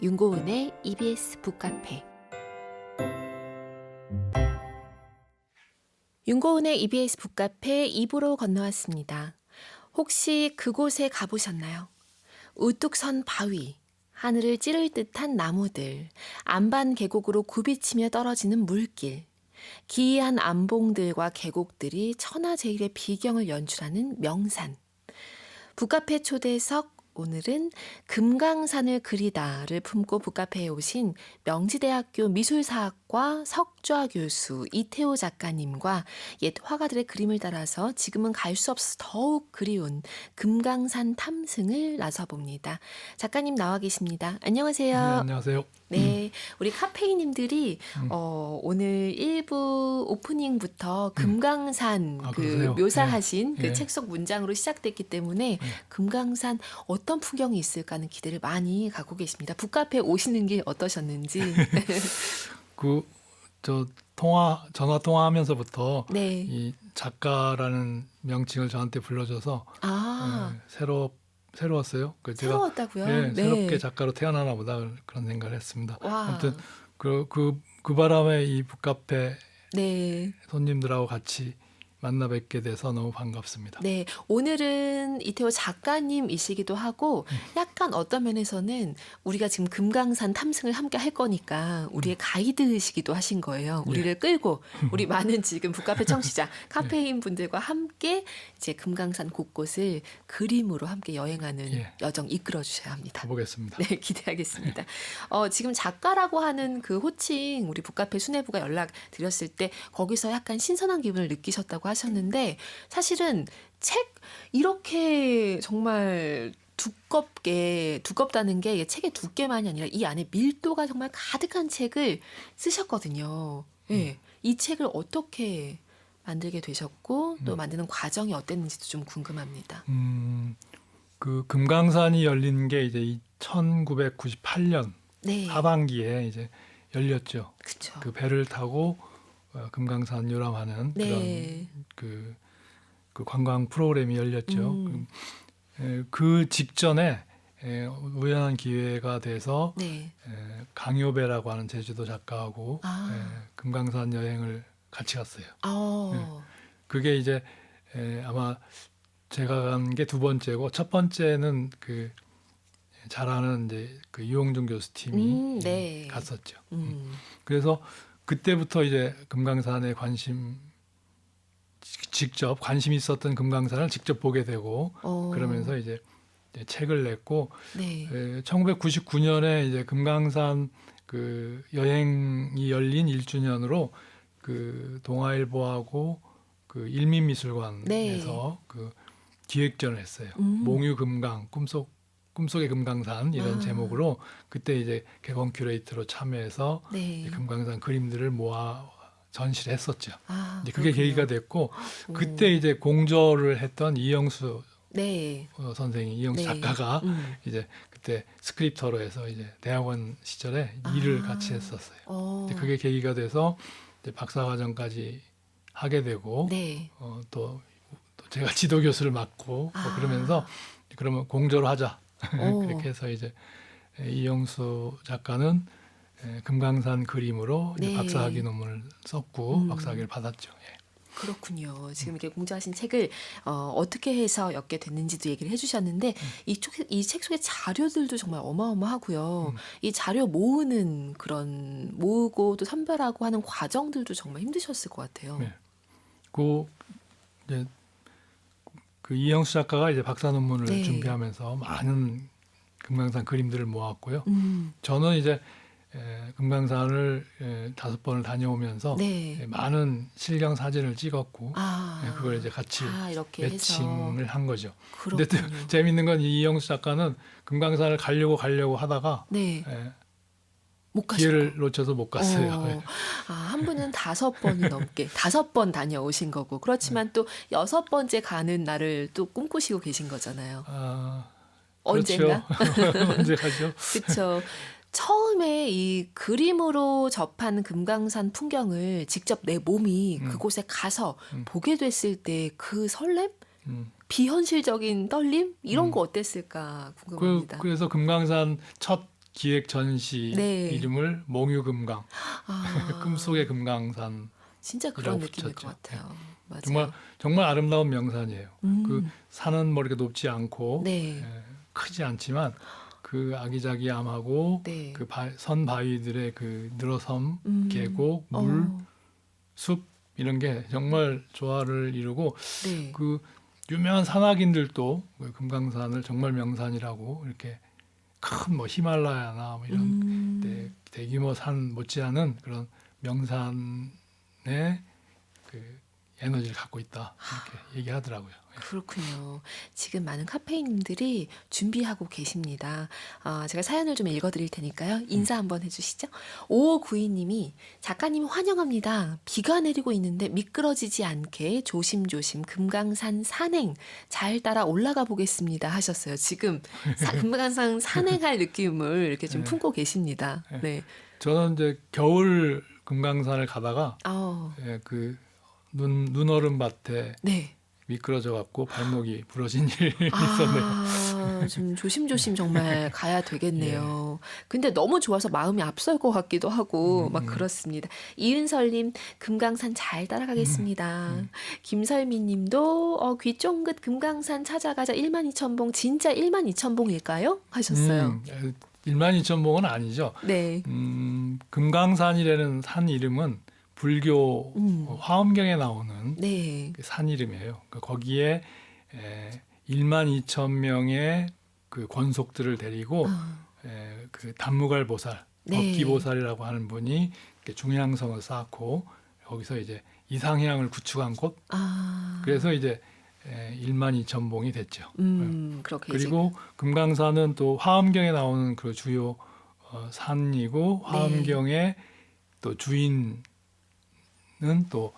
윤고은의 EBS 북카페. 윤고은의 EBS 북카페 2부로 건너왔습니다. 혹시 그곳에 가보셨나요? 우뚝 선 바위, 하늘을 찌를 듯한 나무들, 안반 계곡으로 굽이치며 떨어지는 물길, 기이한 암봉들과 계곡들이 천하제일의 비경을 연출하는 명산. 북카페 초대석, 오늘은 금강산을 그리다를 품고 북카페에 오신 명지대학교 미술사학과 석좌 교수 이태호 작가님과 옛 화가들의 그림을 따라서 지금은 갈 수 없어서 더욱 그리운 금강산 탐승을 나서봅니다. 작가님 나와 계십니다. 안녕하세요. 네, 안녕하세요. 네, 우리 카페이님들이 오늘 1부 오프닝부터 금강산 그러세요? 묘사하신 예. 그 책 속 문장으로 시작됐기 때문에 금강산 어떤 풍경이 있을까 하는 기대를 많이 갖고 계십니다. 북카페 오시는 길 어떠셨는지. 전화 통화하면서부터 네. 이 작가라는 명칭을 저한테 불러줘서 새로웠어요. 제가 새로웠다고요? 네. 새롭게 작가로 태어나나 보다 그런 생각을 했습니다. 와. 아무튼 그 바람에 이 북카페 네. 손님들하고 같이 만나 뵙게 돼서 너무 반갑습니다. 네, 오늘은 이태호 작가님이시기도 하고 약간 어떤 면에서는 우리가 지금 금강산 탐승을 함께 할 거니까 우리의 가이드시기도 하신 거예요. 우리를 끌고 우리 많은 지금 북카페 청취자, 카페인 분들과 함께 이제 금강산 곳곳을 그림으로 함께 여행하는 여정 이끌어 주셔야 합니다. 가보겠습니다. 네, 기대하겠습니다. 지금 작가라고 하는 그 호칭 우리 북카페 수뇌부가 연락 드렸을 때 거기서 약간 신선한 기분을 느끼셨다고 하셨는데 사실은 책 이렇게 정말 두껍다는 게 책의 두께만이 아니라 이 안에 밀도가 정말 가득한 책을 쓰셨거든요. 네, 이 책을 어떻게 만들게 되셨고 또 만드는 과정이 어땠는지도 좀 궁금합니다. 그 금강산이 열린 게 이제 1998년 네. 하반기에 이제 열렸죠. 그쵸. 그 배를 타고 금강산 유람하는 네. 그런 그 관광 프로그램이 열렸죠. 그 직전에 우연한 기회가 돼서 네. 강요배라고 하는 제주도 작가하고 금강산 여행을 같이 갔어요. 그게 이제 아마 제가 간 게 두 번째고 첫 번째는 그 잘 아는 이제 그 유홍준 교수 팀이 네. 갔었죠. 그래서 그때부터 이제 금강산에 직접 관심 있었던 금강산을 직접 보게 되고 그러면서 이제 책을 냈고 네. 1999년에 이제 금강산 그 여행이 열린 1주년으로 그 동아일보하고 그 일민미술관에서 그 기획전을 했어요. 몽유금강 꿈속의 금강산 이런 제목으로 그때 이제 개건 큐레이터로 참여해서 금강산 그림들을 모아 전시를 했었죠. 이제 그게 계기가 됐고 그때 이제 공저를 했던 이영수 선생이 이영수 작가가 이제 그때 스크립터로 해서 이제 대학원 시절에 일을 같이 했었어요. 이제 그게 계기가 돼서 이제 박사과정까지 하게 되고 또 제가 지도 교수를 맡고 그러면서 그러면 공저로 하자. 그렇게 해서 이제 이영수 작가는 금강산 그림으로 이제 박사학위 논문을 썼고 박사학위를 받았죠. 그렇군요. 지금 이렇게 공저하신 책을 어떻게 해서 엮게 됐는지도 얘기를 해주셨는데 이 책 속의 자료들도 정말 어마어마하고요. 이 자료 모으고 또 선별하고 하는 과정들도 정말 힘드셨을 것 같아요. 네. 이제 그 이영수 작가가 이제 박사 논문을 준비하면서 많은 금강산 그림들을 모았고요. 저는 이제 금강산을 5번을 다녀오면서 많은 실경 사진을 찍었고 그걸 이제 같이 이렇게 매칭을 해서. 한 거죠. 그렇군요. 근데 또 재밌는 건 이영수 작가는 금강산을 가려고 하다가 못 기회를 놓쳐서 못 갔어요. 한 분은 5번이 넘게 5번 다녀오신 거고 그렇지만 또 6번째 가는 날을 또 꿈꾸시고 계신 거잖아요. 언젠가? 그렇죠. 언제 가죠? 그렇죠. 처음에 이 그림으로 접한 금강산 풍경을 직접 내 몸이 그곳에 가서 보게 됐을 때 그 설렘? 비현실적인 떨림? 이런 거 어땠을까 궁금합니다. 그래서 금강산 첫 기획 전시 네. 이름을 몽유금강, 아, 꿈속의 금강산. 진짜 그런 이라고 느낌일 붙였죠. 것 같아요. 맞아요. 정말 정말 아름다운 명산이에요. 그 음, 산은 뭐 이렇게 높지 않고 네, 크지 않지만 그 아기자기함하고 네. 그 선 바위들의 그 늘어섬, 음, 계곡, 물, 어, 숲 이런 게 정말 조화를 이루고 네. 그 유명한 산악인들도 그 금강산을 정말 명산이라고 이렇게 큰 뭐 히말라야나 뭐 이런 음. 대규모 산 못지않은 그런 명산의 그 에너지를 갖고 있다 이렇게 얘기하더라고요. 그렇군요. 지금 많은 카페인님들이 준비하고 계십니다. 제가 사연을 좀 읽어드릴 테니까요. 인사 한번 해주시죠. 5592님이 작가님 환영합니다. 비가 내리고 있는데 미끄러지지 않게 조심조심 금강산 산행 잘 따라 올라가 보겠습니다 하셨어요. 지금 금강산 산행할 느낌을 이렇게 좀 네. 품고 계십니다. 네. 네. 저는 이제 겨울 금강산을 가다가 어, 그 눈얼음 밭에 네. 미끄러져 갖고 발목이 부러진 일이 있었네요. 좀 조심조심 정말 가야 되겠네요. 근데 너무 좋아서 마음이 앞설 것 같기도 하고 막 그렇습니다. 이은설님, 금강산 잘 따라가겠습니다. 김설미님도 귀 쫑긋 금강산 찾아가자 12,000봉 진짜 12,000봉일까요? 하셨어요. 12,000봉은 아니죠. 네. 금강산이라는 산 이름은 불교 화엄경에 나오는 네. 그 산 이름이에요. 그러니까 거기에 12,000명의 그 권속들을 데리고 그 단무갈 보살, 네. 법기 보살이라고 하는 분이 이렇게 중향성을 쌓고 거기서 이제 이상향을 구축한 곳. 그래서 이제 12,000봉이 됐죠. 그렇게 그리고 금강산은 또 화엄경에 나오는 그 주요 산이고 화엄경의 또 주인은 또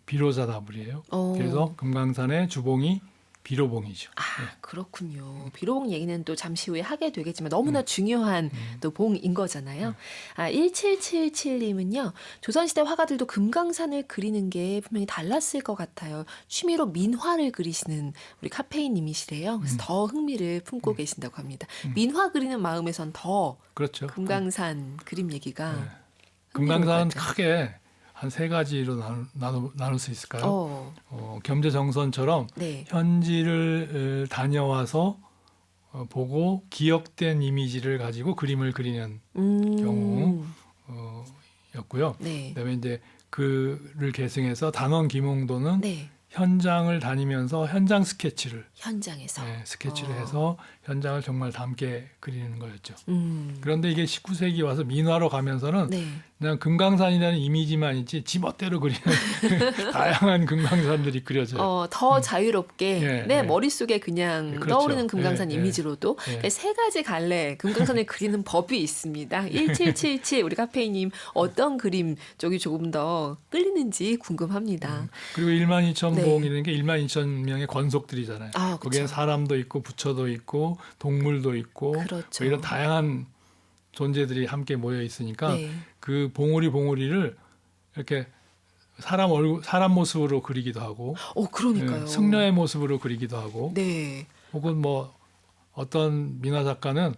비로자다불이에요. 그래서 금강산의 주봉이 비로봉이죠. 그렇군요. 비록 얘기는 또 잠시 후에 하게 되겠지만 너무나 중요한 또 봉인 거잖아요. 1777님은요. 조선시대 화가들도 금강산을 그리는 게 분명히 달랐을 것 같아요. 취미로 민화를 그리시는 우리 카페인님이시래요. 그래서 더 흥미를 품고 계신다고 합니다. 민화 그리는 마음에선 더 그렇죠. 금강산 그림 얘기가 흥미로울 것 금강산은 같아요. 크게 한 세 가지로 나눌 수 있을까요? 겸재정선처럼 네. 현지를 다녀와서 보고 기억된 이미지를 가지고 그림을 그리는 경우였고요. 네. 그다음에 이제 글을 계승해서 단원 김홍도는 네. 현장을 다니면서 현장 스케치를 현장에서. 스케치를 해서 현장을 정말 담게 그리는 거였죠. 음. 그런데 이게 19세기 와서 민화로 가면서는 네. 그냥 금강산이라는 이미지만 있지 지멋대로 그리는 다양한 금강산들이 그려져요. 더 자유롭게 예, 내 예. 머릿속에 그냥 그렇죠. 떠오르는 금강산 예, 이미지로도 예. 세 가지 갈래 금강산을 그리는 법이 있습니다. 1777 우리 카페이님 어떤 그림 쪽이 조금 더 끌리는지 궁금합니다. 그리고 12,000봉이라는 네. 게 12,000명의 권속들이잖아요. 아, 거기엔 그쵸. 사람도 있고 부처도 있고 동물도 있고 그렇죠. 뭐 이런 다양한 존재들이 함께 모여 있으니까 네. 그 봉우리를 이렇게 사람 모습으로 그리기도 하고 그러니까요. 승려의 모습으로 그리기도 하고 네. 혹은 뭐 어떤 민화 작가는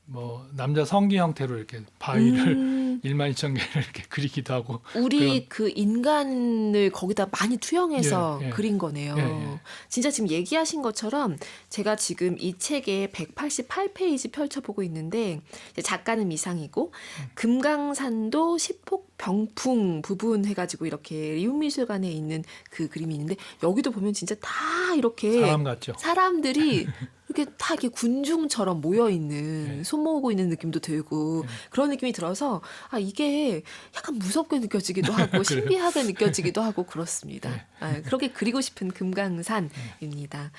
뭐 남자 성기 형태로 이렇게 바위를 12,000개를 이렇게 그리기도 하고 우리 그 인간을 거기다 많이 투영해서 예, 예. 그린 거네요. 예, 예. 진짜 지금 얘기하신 것처럼 제가 지금 이 책의 188페이지 펼쳐보고 있는데 이제 작가는 미상이고 금강산도 시폭 병풍 부분 해가지고 이렇게 리움미술관에 있는 그 그림이 있는데 여기도 보면 진짜 다 이렇게 사람 같죠. 사람들이 이렇게 다 이렇게 군중처럼 모여 있는 손 모으고 있는 느낌도 들고 그런 느낌이 들어서 이게 약간 무섭게 느껴지기도 하고 신비하게 느껴지기도 하고 그렇습니다. 그렇게 그리고 싶은 금강산입니다.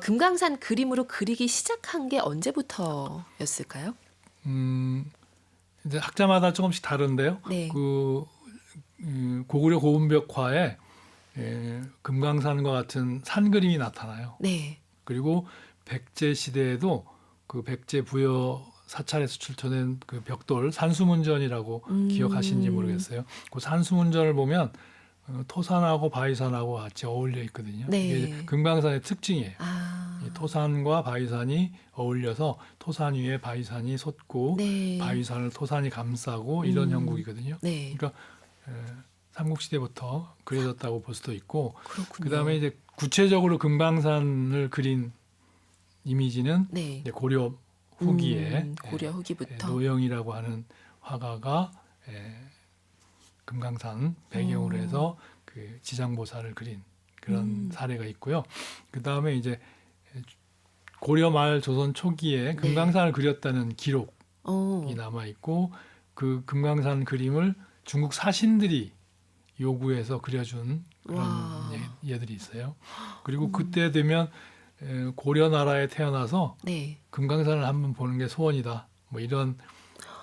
금강산 그림으로 그리기 시작한 게 언제부터였을까요? 이제 학자마다 조금씩 다른데요. 네. 고구려 고운벽화에 금강산과 같은 산 그림이 나타나요. 네. 그리고 백제 시대에도 그 백제 부여 사찰에서 출토된 그 벽돌 산수문전이라고 기억하시는지 모르겠어요. 그 산수문전을 보면 토산하고 바위산하고 같이 어울려 있거든요. 네. 이게 금강산의 특징이에요. 이 토산과 바위산이 어울려서 토산 위에 바위산이 솟고 네. 바위산을 토산이 감싸고 이런 음. 형국이거든요. 네. 그러니까 삼국시대부터 그려졌다고 볼 수도 있고 그렇군요. 그다음에 이제 구체적으로 금강산을 그린 이미지는 네. 이제 고려 후기에 고려 후기부터. 노영이라고 하는 화가가 금강산 배경으로 해서 그 지장보살을 그린 그런 사례가 있고요. 그 다음에 이제 고려 말 조선 초기에 금강산을 그렸다는 기록이 남아 있고 그 금강산 그림을 중국 사신들이 요구해서 그려준 그런 와. 예들이 있어요. 그리고 그때 되면 고려 나라에 태어나서 네. 금강산을 한번 보는 게 소원이다. 뭐 이런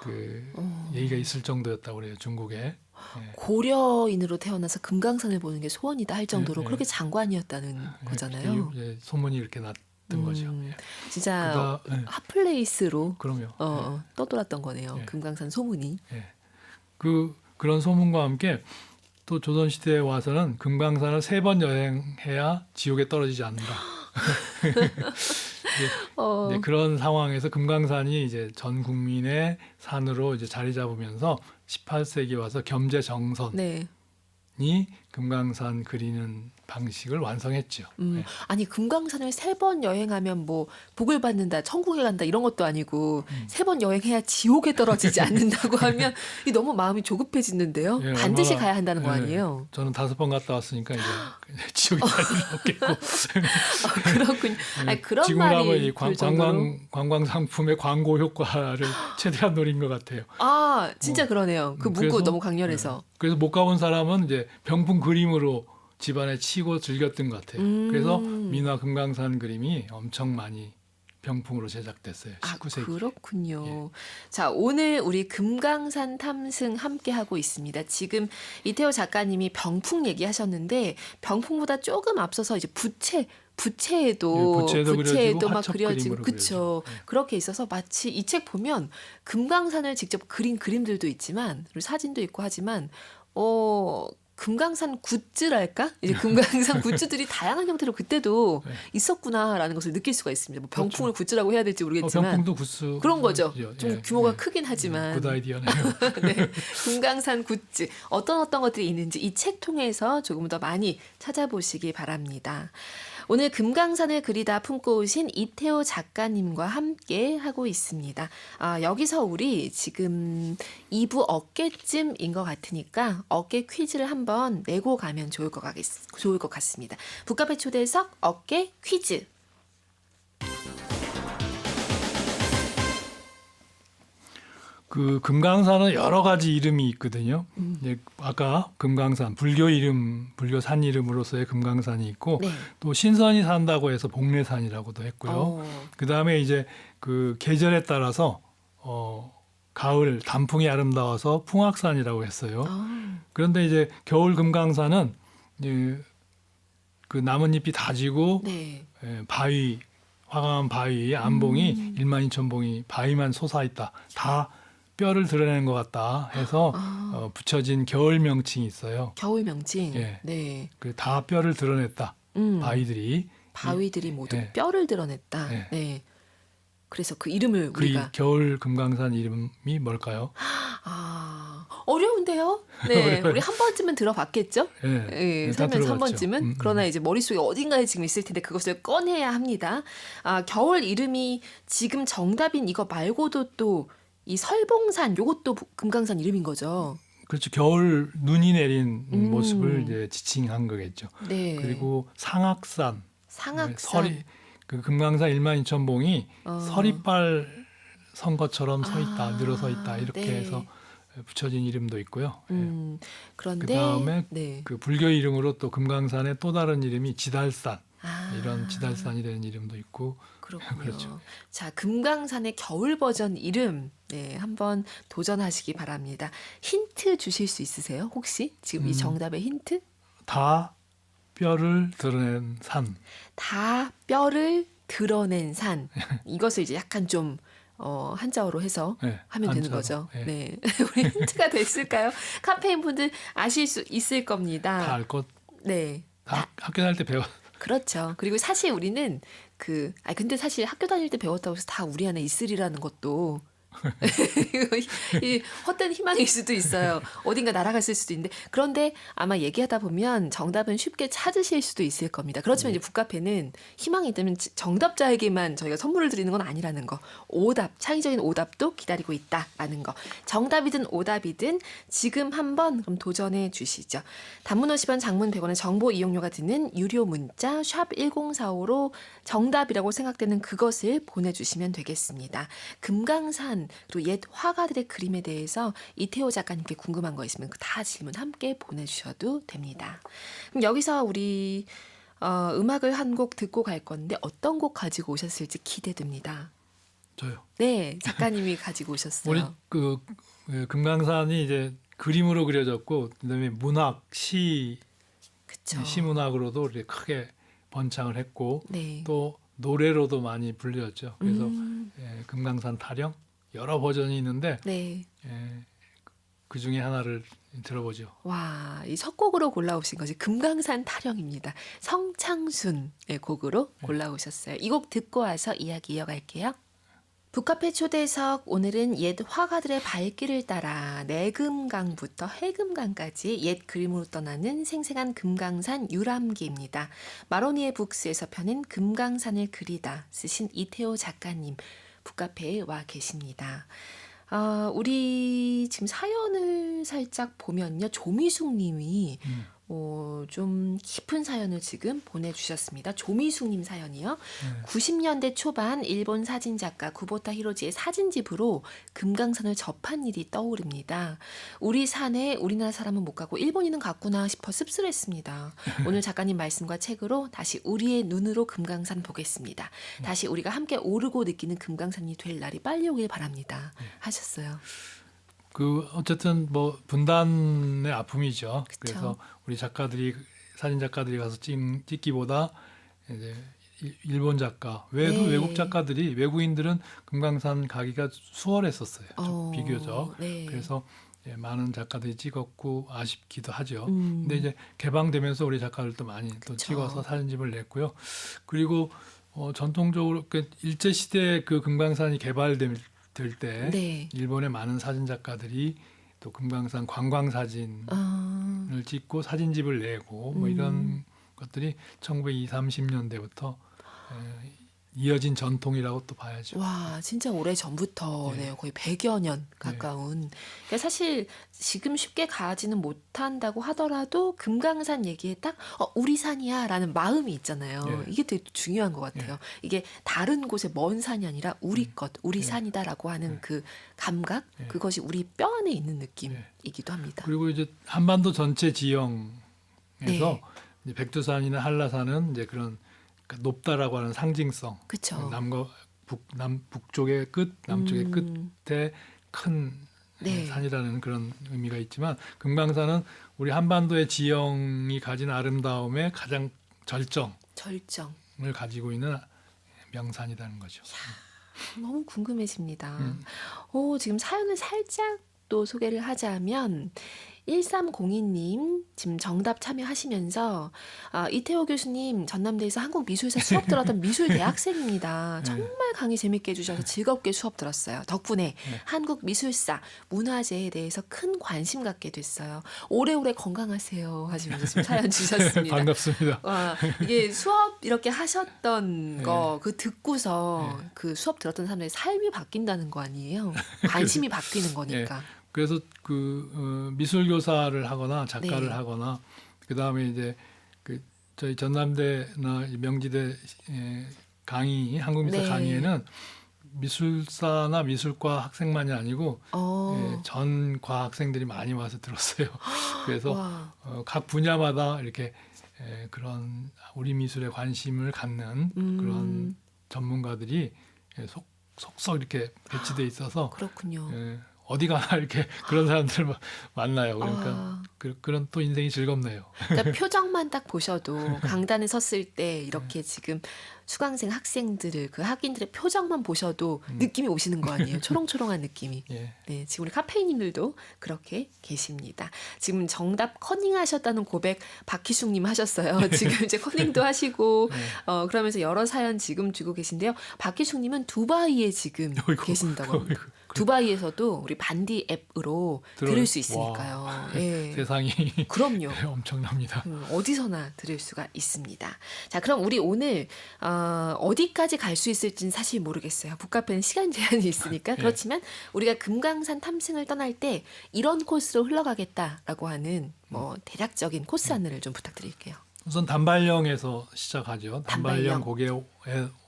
그 얘기가 있을 정도였다고 그래요. 중국에. 고려인으로 태어나서 금강산을 보는 게 소원이다 할 정도로 네, 네. 그렇게 장관이었다는 거잖아요. 이제 소문이 이렇게 났던 거죠. 예. 진짜 네. 핫플레이스로 그럼요. 떠돌았던 거네요. 예. 금강산 소문이. 예. 그런 소문과 함께 또 조선 시대에 와서는 금강산을 3번 여행해야 지옥에 떨어지지 않는다. 이제 그런 상황에서 금강산이 이제 전 국민의 산으로 이제 자리 잡으면서 18세기 와서 겸재정선이 네. 금강산 그리는 방식을 완성했죠. 네. 아니 금강산을 3번 여행하면 뭐 복을 받는다, 천국에 간다 이런 것도 아니고 3번 여행해야 지옥에 떨어지지 않는다고 하면 이 너무 마음이 조급해지는데요. 예, 반드시 얼마나, 가야 한다는 거 예, 아니에요? 저는 5번 갔다 왔으니까 이제 지옥에 갈 일은 없겠고. 그렇군요. 아니, 그런 지금으로 하면 말이 이 들 정도로. 관광 상품의 광고 효과를 최대한 노린 것 같아요. 아, 진짜 그러네요. 그 문구 그래서, 너무 강렬해서. 그래서 못 가본 사람은 이제 병풍 그림으로 집안에 치고 즐겼던 것 같아요. 그래서 민화 금강산 그림이 엄청 많이 병풍으로 제작됐어요. 19세기. 그렇군요. 예. 자, 오늘 우리 금강산 탐승 함께 하고 있습니다. 지금 이태호 작가님이 병풍 얘기하셨는데 병풍보다 조금 앞서서 이제 부채에도 그려지고 막 화첩 그려지고 그림으로 그쵸. 그려지고. 예. 그렇게 있어서 마치 이 책 보면 금강산을 직접 그린 그림들도 있지만 그리고 사진도 있고 하지만 금강산 굿즈랄까? 이제 금강산 굿즈들이 다양한 형태로 그때도 네. 있었구나라는 것을 느낄 수가 있습니다. 뭐 병풍을 굿즈라고 해야 될지 모르겠지만 병풍도 굿즈 그런 거죠. 굿즈죠. 좀 예, 규모가 예. 크긴 하지만 굿 아이디어네요. 네, 금강산 굿즈 어떤 것들이 있는지 이 책 통해서 조금 더 많이 찾아보시기 바랍니다. 오늘 금강산을 그리다 품고 오신 이태호 작가님과 함께 하고 있습니다. 여기서 우리 지금 2부 어깨쯤인 것 같으니까 어깨 퀴즈를 한번 내고 가면 좋을 것 같습니다. 북카페 초대석 어깨 퀴즈. 그 금강산은 여러 가지 이름이 있거든요. 이제 아까 금강산 불교 산 이름으로서의 금강산이 있고 네. 또 신선이 산다고 해서 복례산이라고도 했고요. 그 다음에 이제 그 계절에 따라서 가을 단풍이 아름다워서 풍악산이라고 했어요. 그런데 이제 겨울 금강산은 그 나뭇잎이 다지고 네. 바위 화강한 바위 안봉이 12,000봉이 바위만 솟아 있다. 다 뼈를 드러내는 것 같다 해서 붙여진 겨울 명칭이 있어요. 겨울 명칭. 예. 네. 그 다 뼈를 드러냈다. 바위들이 모두 예. 뼈를 드러냈다. 예. 네. 그래서 그 이름을 그 우리가 겨울 금강산 이름이 뭘까요? 어려운데요. 네, 우리 한 번쯤은 들어봤겠죠. 예, 예, 다 살면서 한 들어봤죠. 번쯤은. 그러나 이제 머릿속에 어딘가에 지금 있을 텐데 그것을 꺼내야 합니다. 겨울 이름이 지금 정답인 이거 말고도 또 이 설봉산 요것도 금강산 이름인 거죠. 그렇죠. 겨울 눈이 내린 모습을 이제 지칭한 거겠죠. 네. 그리고 상악산. 상악산. 그 금강산 12,000봉이 서리빨 선 것처럼 서 있다, 늘어서 있다 이렇게 네. 해서 붙여진 이름도 있고요. 그런데 그다음에 네. 그 불교 이름으로 또 금강산의 또 다른 이름이 지달산. 이런 지달산이라는 이름도 있고. 그렇군요. 그렇죠. 자, 금강산의 겨울 버전 이름 한번 도전하시기 바랍니다. 힌트 주실 수 있으세요? 혹시 지금 이 정답의 힌트? 다 뼈를 드러낸 산. 다 뼈를 드러낸 산. 이것을 이제 약간 좀 한자어로 해서 네, 하면 되는 한자로. 거죠. 네. 네. 우리 힌트가 됐을까요? 카페인 분들 아실 수 있을 겁니다. 다 알 것. 네. 다 학교 다닐 때 그렇죠. 그리고 사실 우리는 근데 사실 학교 다닐 때 배웠다고 해서 다 우리 안에 있으리라는 것도 이 헛된 희망일 수도 있어요. 어딘가 날아갔을 수도 있는데 그런데 아마 얘기하다 보면 정답은 쉽게 찾으실 수도 있을 겁니다. 그렇지만 이제 북카페는 희망이 있다면 정답자에게만 저희가 선물을 드리는 건 아니라는 거. 오답, 창의적인 오답도 기다리고 있다라는 거. 정답이든 오답이든 지금 한번 그럼 도전해 주시죠. 단문 50원, 장문 100원의 정보 이용료가 드는 유료 문자 샵 1045로 정답이라고 생각되는 그것을 보내주시면 되겠습니다. 금강산 그리고 옛 화가들의 그림에 대해서 이태호 작가님께 궁금한 거 있으면 다 질문 함께 보내주셔도 됩니다. 그럼 여기서 우리 음악을 한 곡 듣고 갈 건데 어떤 곡 가지고 오셨을지 기대됩니다. 저요. 네, 작가님이 가지고 오셨어요. 우리 금강산이 이제 그림으로 그려졌고 그다음에 문학, 그쵸. 시문학으로도 이렇게 크게 번창을 했고 네. 또 노래로도 많이 불렸죠. 그래서 금강산 타령 여러 버전이 있는데 네. 그 중에 하나를 들어보죠. 와, 이 첫 곡으로 골라오신 것이 금강산 타령입니다. 성창순의 곡으로 골라오셨어요. 이 곡 듣고 와서 이야기 이어갈게요. 북카페 초대석 오늘은 옛 화가들의 발길을 따라 내금강부터 해금강까지 옛 그림으로 떠나는 생생한 금강산 유람기입니다. 마로니에 북스에서 펴낸 금강산을 그리다 쓰신 이태호 작가님 북카페에 와 계십니다. 우리 지금 사연을 살짝 보면요. 조미숙 님이 좀 깊은 사연을 지금 보내주셨습니다. 조미숙 님 사연이요. 90년대 초반 일본 사진작가 구보타 히로지의 사진집으로 금강산을 접한 일이 떠오릅니다. 우리 산에 우리나라 사람은 못 가고 일본인은 갔구나 싶어 씁쓸했습니다. 오늘 작가님 말씀과 책으로 다시 우리의 눈으로 금강산 보겠습니다. 다시 우리가 함께 오르고 느끼는 금강산이 될 날이 빨리 오길 바랍니다. 하셨어요. 어쨌든 뭐 분단의 아픔이죠. 그쵸. 그래서 우리 사진 작가들이 가서 찍기보다 이제 일본 작가, 외국 작가들이 외국인들은 금강산 가기가 수월했었어요. 좀 비교적. 네. 그래서 많은 작가들이 찍었고 아쉽기도 하죠. 근데 이제 개방되면서 우리 작가들도 많이 또 찍어서 사진집을 냈고요. 그리고 전통적으로 일제 시대 그 금강산이 개발될 때 일본의 많은 사진 작가들이 또 금강산 관광 사진을 찍고 사진집을 내고 뭐 이런 것들이 1920, 30년대부터 이어진 전통이라고 또 봐야죠. 와, 진짜 오래 전부터네요. 거의 100여 년 가까운. 그러니까 사실 지금 쉽게 가지는 못한다고 하더라도 금강산 얘기에 딱 우리 산이야 라는 마음이 있잖아요. 이게 되게 중요한 것 같아요. 이게 다른 곳의 먼 산이 아니라 우리 것, 우리 산이다라고 하는 그 감각, 그것이 우리 뼈 안에 있는 느낌이기도 합니다. 그리고 이제 한반도 전체 지형에서 이제 백두산이나 한라산은 이제 그런 높다라고 하는 상징성, 그쵸. 남과 북쪽의 끝, 남쪽의 끝에 큰 산이라는 그런 의미가 있지만 금강산은 우리 한반도의 지형이 가진 아름다움의 가장 절정을 가지고 있는 명산이라는 거죠. 너무 궁금해집니다. 지금 사연을 살짝 또 소개를 하자면 1302님 지금 정답 참여하시면서 이태호 교수님 전남대에서 한국미술사 수업 들었던 미술대학생입니다. 정말 강의 재밌게 해주셔서 즐겁게 수업 들었어요. 덕분에 한국미술사 문화재에 대해서 큰 관심 갖게 됐어요. 오래오래 건강하세요 하시면서 지금 사연 주셨습니다. 반갑습니다. 이게 수업 이렇게 하셨던 거 그 듣고서 그 수업 들었던 사람들의 삶이 바뀐다는 거 아니에요? 관심이 바뀌는 거니까. 그래서 미술 교사를 하거나 작가를 하거나 그 다음에 이제 저희 전남대나 명지대 한국미술 강의에는 미술사나 미술과 학생만이 아니고 전 과학생들이 많이 와서 들었어요. 그래서 각 분야마다 이렇게 그런 우리 미술에 관심을 갖는 그런 전문가들이 속속 이렇게 배치돼 있어서 그렇군요. 어디 가나 이렇게 그런 사람들 만나요. 그러니까 아. 그런 또 인생이 즐겁네요. 그러니까 표정만 딱 보셔도 강단에 섰을 때 이렇게 지금 수강생 학생들을 그 학인들의 표정만 보셔도 느낌이 오시는 거 아니에요? 초롱초롱한 느낌이. 예. 네, 지금 우리 카페인님들도 그렇게 계십니다. 지금 정답 커닝하셨다는 고백 박희숙님 하셨어요. 지금 이제 커닝도 하시고 그러면서 여러 사연 지금 주고 계신데요. 박희숙님은 두바이에 지금 어이구, 계신다고 합니다. 어이구, 두바이에서도 우리 반디 앱으로 들을 수 있으니까요. 와, 예. 세상이 그럼요. 엄청납니다. 어디서나 들을 수가 있습니다. 자, 그럼 우리 오늘 어디까지 갈 수 있을지는 사실 모르겠어요. 북카페는 시간 제한이 있으니까. 그렇지만 우리가 금강산 탐승을 떠날 때 이런 코스로 흘러가겠다라고 하는 뭐 대략적인 코스 안내를 좀 부탁드릴게요. 우선 단발령에서 시작하죠. 단발령. 단발령 고개에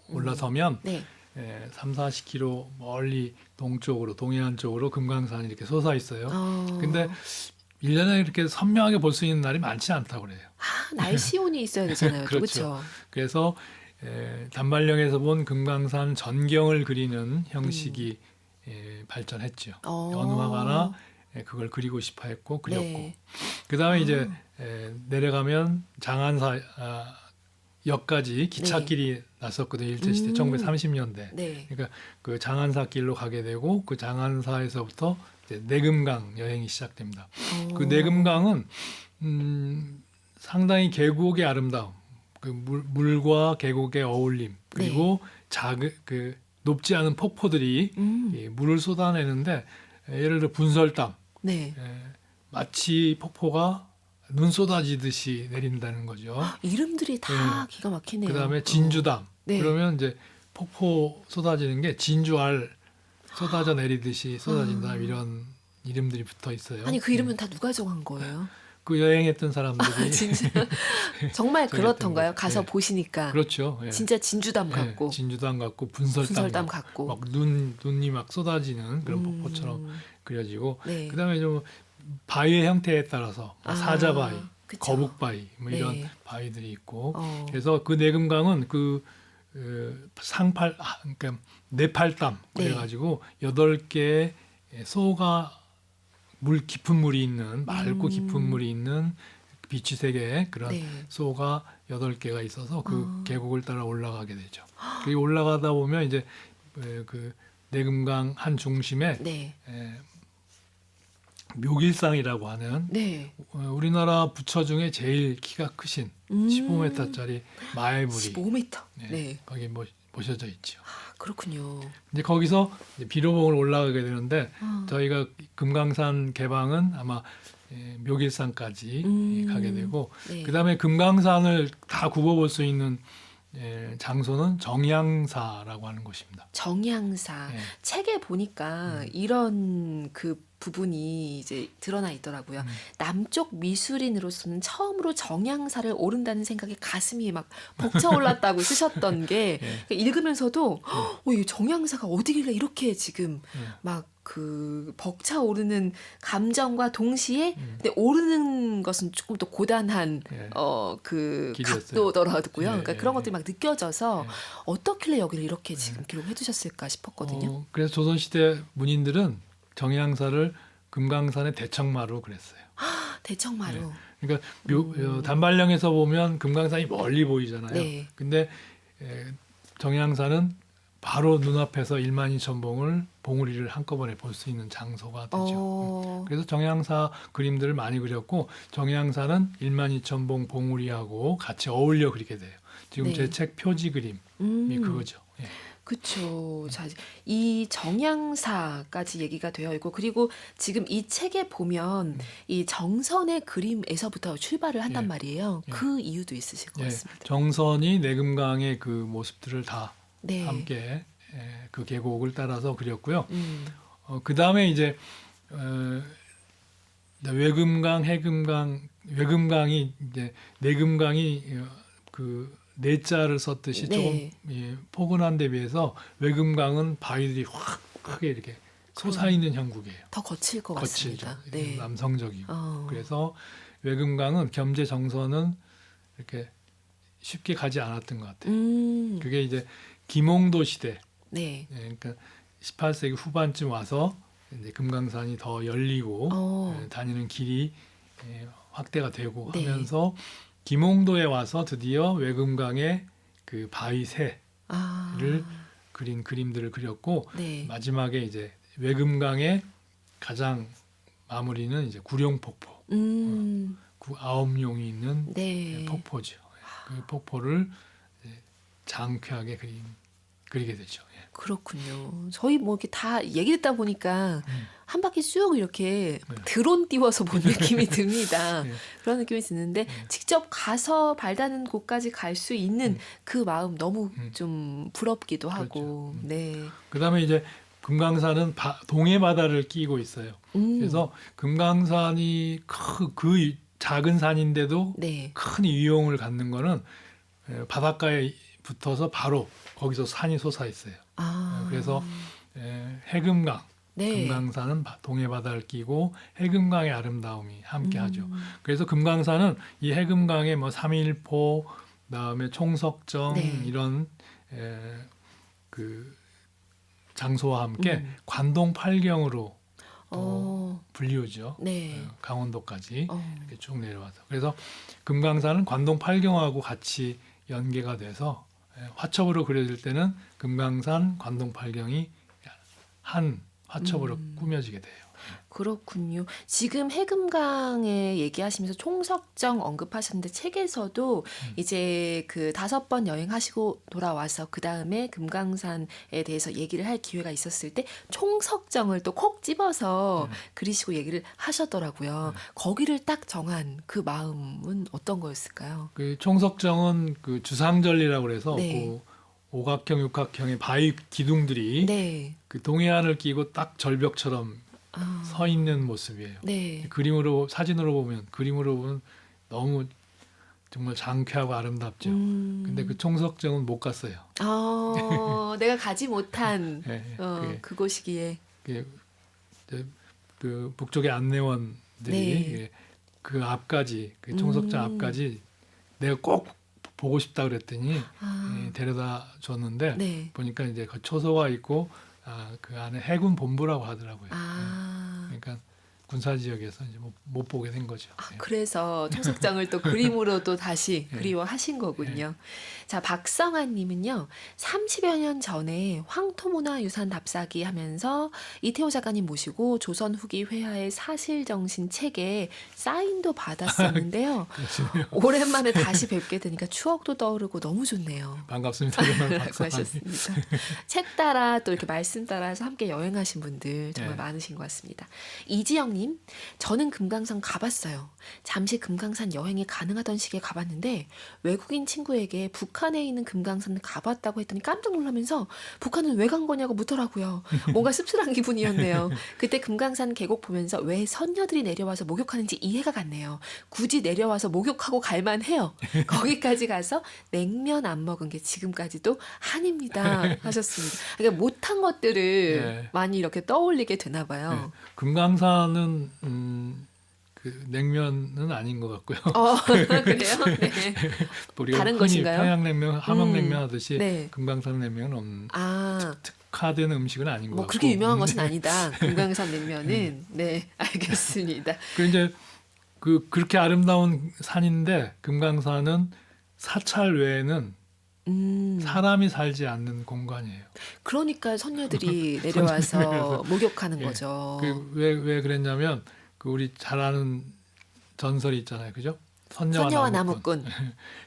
올라서면 네. 3, 40km 멀리 동쪽으로 동해안 쪽으로 금강산이 이렇게 솟아 있어요. 근데 1년에 이렇게 선명하게 볼 수 있는 날이 많지 않다고 그래요. 날씨온이 있어야 되잖아요. 그렇죠. 그렇죠. 그래서 단발령에서 본 금강산 전경을 그리는 형식이 발전했죠. 어느 화가나 그걸 그리고 싶어 했고 그렸고. 네. 그다음에 이제 내려가면 장안사 역까지 기찻길이 났었거든요. 일제시대 1930년대. 네. 그러니까 그 장안사 길로 가게 되고 그 장안사에서부터 이제 내금강 여행이 시작됩니다. 그 내금강은 상당히 계곡의 아름다움, 그 물과 계곡의 어울림, 그리고 작은 그 높지 않은 폭포들이 이 물을 쏟아내는데 예를 들어 분설담, 네. 마치 폭포가 눈 쏟아지듯이 내린다는 거죠. 이름들이 다 기가 막히네요. 그다음에 진주담. 네. 그러면 이제 폭포 쏟아지는 게 진주알 쏟아져 내리듯이 쏟아진다 이런 이름들이 붙어 있어요. 아니 그 이름은 다 누가 정한 거예요? 그 여행했던 사람들이 진짜 정말 그렇던가요? 거죠. 가서 네. 보시니까 그렇죠. 예. 진짜 진주담 예, 같고 진주담 같고 분설담 분설담 같고 같고. 막 눈이 막 쏟아지는 그런 폭포처럼 그려지고 네. 그다음에 좀 바위의 형태에 따라서 사자바위, 그쵸. 거북바위 뭐 이런 네. 바위들이 있고 어. 그래서 그 내금강은 그 상팔 그러니까 네팔담 네. 그래가지고 8개의 소가 물 깊은 물이 있는 맑고 깊은 물이 있는 비취색의 그런 네. 소가 8개가 있어서 그 계곡을 따라 올라가게 되죠. 그 올라가다 보면 이제 그 내금강 한 중심에 네. 묘길상이라고 하는 네. 우리나라 부처 중에 제일 키가 크신 15m짜리 마애물이 15m. 네. 거기 모셔져 있죠. 그렇군요. 이제 거기서 이제 비로봉을 올라가게 되는데 아. 저희가 금강산 개방은 아마 묘길산까지 가게 되고 네. 그다음에 금강산을 다 굽어볼 수 있는 장소는 정향사라고 하는 곳입니다. 정향사. 예. 책에 보니까 이런 그 부분이 이제 드러나 있더라고요. 남쪽 미술인으로서는 처음으로 정향사를 오른다는 생각에 가슴이 막 벅차올랐다고 쓰셨던 게 예. 읽으면서도 이 정향사가 어디길래 이렇게 지금 예. 막 그 벅차오르는 감정과 동시에 근데 오르는 것은 조금 더 고단한 예. 그 길이었어요. 각도더라고요. 예, 그러니까 예, 그런 예. 것들이 막 느껴져서 예. 어떻길래 여기를 이렇게 지금 기록해 두셨을까 싶었거든요. 그래서 조선시대 문인들은 정향사를 금강산의 대청마로 그랬어요. 대청마루. 그러니까 단발령에서 보면 금강산이 멀리 보이잖아요. 네. 근데 정향산은 바로 눈앞에서 12,000봉을 봉우리를 한꺼번에 볼 수 있는 장소가 되죠. 그래서 정향사 그림들을 많이 그렸고 정향사는 12,000봉 봉우리하고 같이 어울려 그리게 돼요. 지금 네. 제 책 표지 그림이 그거죠. 예. 그렇죠. 자, 이 정향사까지 얘기가 되어 있고 그리고 지금 이 책에 보면 이 정선의 그림에서부터 출발을 한단 예. 말이에요. 예. 그 이유도 있으실 것 예. 같습니다. 정선이 내금강의 그 모습들을 다 네. 함께 그 계곡을 따라서 그렸고요. 음. 그 다음에 이제 외금강, 외금강이 이제 내금강이 그 내자를 썼듯이 네. 조금 포근한 데 비해서 외금강은 바위들이 확 크게 이렇게 솟아있는 형국이에요. 더 거칠 것 거칠죠. 같습니다. 네. 남성적이고. 그래서 외금강은 겸재 정선은 이렇게 쉽게 가지 않았던 것 같아요. 그게 이제 김홍도 시대, 네. 그러니까 18세기 후반쯤 와서 이제 금강산이 더 열리고 다니는 길이 확대가 되고 네. 하면서 김홍도에 와서 드디어 외금강의 그 바위새를 아, 그린 그림들을 그렸고 네. 마지막에 이제 외금강의 가장 마무리는 이제 구룡폭포, 아홉 용이 있는 네. 폭포죠. 그 폭포를 이제 장쾌하게 그리게 되죠. 예. 그렇군요. 저희 뭐 이렇게 다 얘기 듣다 보니까 한 바퀴 쭉 이렇게 네. 드론 띄워서 본 느낌이 듭니다. 네. 그런 느낌이 드는데 직접 가서 발 닿는 곳까지 갈 수 있는 그 마음 너무 좀 부럽기도 하고. 네. 그다음에 이제 금강산은 동해 바다를 끼고 있어요. 그래서 금강산이 그 작은 산인데도 네. 큰 위용을 갖는 거는 바닷가에 붙어서 바로 거기서 산이 솟아 있어요. 아. 그래서 해금강, 네. 금강산은 동해 바다를 끼고 해금강의 아름다움이 함께하죠. 그래서 금강산은 이 해금강의 뭐 삼일포, 그다음에 총석정 네. 이런 그 장소와 함께 관동 팔경으로 또 불리우죠. 네. 강원도까지 이렇게 쭉 내려와서 그래서 금강산은 관동 팔경하고 같이 연계가 돼서 화첩으로 그려질 때는 금강산, 관동 팔경이 한 화첩으로 꾸며지게 돼요. 그렇군요. 지금 해금강에 얘기하시면서 총석정 언급하셨는데 책에서도 이제 그 5번 여행하시고 돌아와서 그 다음에 금강산에 대해서 얘기를 할 기회가 있었을 때 총석정을 또 콕 집어서 그리시고 얘기를 하셨더라고요. 거기를 딱 정한 그 마음은 어떤 거였을까요? 그 총석정은 그 주상절리라고 그래서 네. 그 오각형, 육각형의 바위 기둥들이 네. 그 동해안을 끼고 딱 절벽처럼 아, 서 있는 모습이에요. 네. 사진으로 보면 너무 정말 장쾌하고 아름답죠. 근데 그 총석정은 못 갔어요. 내가 가지 못한 예, 그곳이기에. 그 북쪽의 안내원들이 네. 그 앞까지 그 총석정 앞까지 내가 꼭 보고 싶다 그랬더니 데려다 줬는데 네. 보니까 이제 그 초소가 있고 그 안에 해군 본부라고 하더라고요. 그러니까 군사 지역에서 이제 못 보게 된 거죠. 예. 그래서 총석정을 또 그림으로도 다시 예. 그리워하신 거군요. 자, 박성환 님은요. 30여 년 전에 황토문화유산 답사기 하면서 이태호 작가님 모시고 조선 후기 회화의 사실정신 책에 사인도 받았었는데요. 그러시네요. 오랜만에 다시 뵙게 되니까 추억도 떠오르고 너무 좋네요. 반갑습니다. 정말 라고 박사님. 하셨습니다. 책 따라 또 이렇게 말씀 따라서 함께 여행하신 분들 정말 네. 많으신 것 같습니다. 이지영님, 저는 금강산 가봤어요. 잠시 금강산 여행이 가능하던 시기에 가봤는데 외국인 친구에게 북한에 있는 금강산을 가봤다고 했더니 깜짝 놀라면서 북한은 왜 간 거냐고 묻더라고요. 뭔가 씁쓸한 기분이었네요. 그때 금강산 계곡 보면서 왜 선녀들이 내려와서 목욕하는지 이해가 갔네요. 굳이 내려와서 목욕하고 갈만해요. 거기까지 가서 냉면 안 먹은 게 지금까지도 한입니다 하셨습니다. 그러니까 못한 것들을 네. 많이 이렇게 떠올리게 되나 봐요. 금강산은 그 냉면은 아닌 것 같고요. 그래요? 네. 우리가 다른 흔히 것인가요? 평양냉면, 함흥냉면 하듯이 네. 금강산 냉면은 없는 아, 특화된 음식은 아닌 것 뭐 같고. 그렇게 유명한 것은 아니다. 금강산 냉면은. 네, 알겠습니다. 그 이제 그렇게 아름다운 산인데 금강산은 사찰 외에는 사람이 살지 않는 공간이에요. 그러니까 선녀들이 내려와서 목욕하는 예. 거죠. 왜 그랬냐면 그 우리 잘 아는 전설이 있잖아요, 그죠? 선녀와 나무꾼.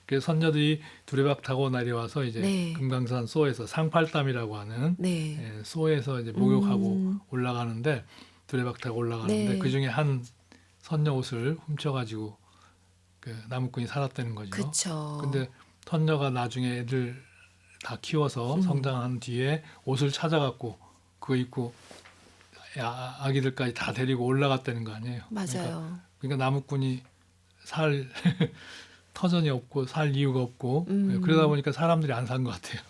그래서 선녀들이 두레박 타고 내려와서 이제 네. 금강산 소에서 상팔담이라고 하는 네. 소에서 이제 목욕하고 올라가는데 두레박 타고 올라가는데 네. 그 중에 한 선녀 옷을 훔쳐가지고 그 나무꾼이 살았다는 거죠. 그쵸. 근데 선녀가 나중에 애들 다 키워서 성장한 뒤에 옷을 찾아갖고 그거 입고 아기들까지 다 데리고 올라갔다는 거 아니에요. 맞아요. 그러니까 나무꾼이 살 터전이 없고 살 이유가 없고 그러다 보니까 사람들이 안 산 것 같아요.